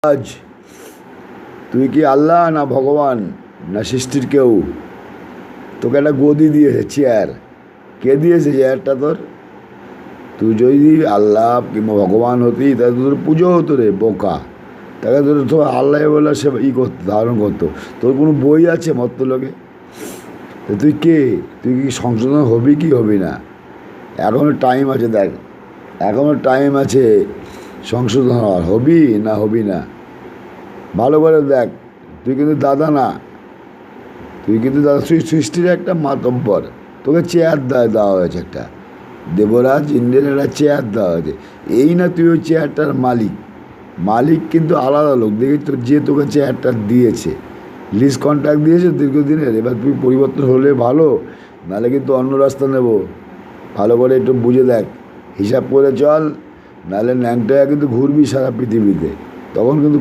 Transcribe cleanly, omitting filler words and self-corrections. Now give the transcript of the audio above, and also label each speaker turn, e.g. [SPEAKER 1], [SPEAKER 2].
[SPEAKER 1] আজ তুই কি আল্লাহ না ভগবান না সৃষ্টির কেউ? তোকে একটা গদি দিয়েছে, চেয়ার। কে দিয়েছে চেয়ারটা তোর? তুই যদি আল্লাহ কিংবা ভগবান হতি তাহলে তোর পুজো হতো রে বোকা। তাকে তো আল্লাহ বলে সে করতো, ধারণ করতো। তোর কোনো বই আছে মর্তলোকে? তো তুই কে? তুই কি সংশোধন হবি কি হবি না? এখনও টাইম আছে, দেখ, এখনও টাইম আছে সংশোধন হওয়ার। হবি না হবি না ভালো করে দেখ। তুই কিন্তু দাদা না, তুই কিন্তু দাদা সৃষ্টির একটা মাতব্বর। তোকে চেয়ার দেওয়া হয়েছে একটা, দেবরাজ ইন্ডিয়ান একটা চেয়ার দেওয়া হয়েছে। এই না তুই ওই চেয়ারটার মালিক। মালিক কিন্তু আলাদা লোক, দেখি তোর যে তোকে চেয়ারটা দিয়েছে, লিজ কন্ট্রাক্ট দিয়েছে দীর্ঘদিনের। এবার তুই পরিবর্তন হলে ভালো, নাহলে কিন্তু অন্য রাস্তা নেব। ভালো করে একটু বুঝে দেখ, হিসাব করে চল, নাহলে ন্যাংটায় কিন্তু ঘুরবি সারা পৃথিবীতে, তখন কিন্তু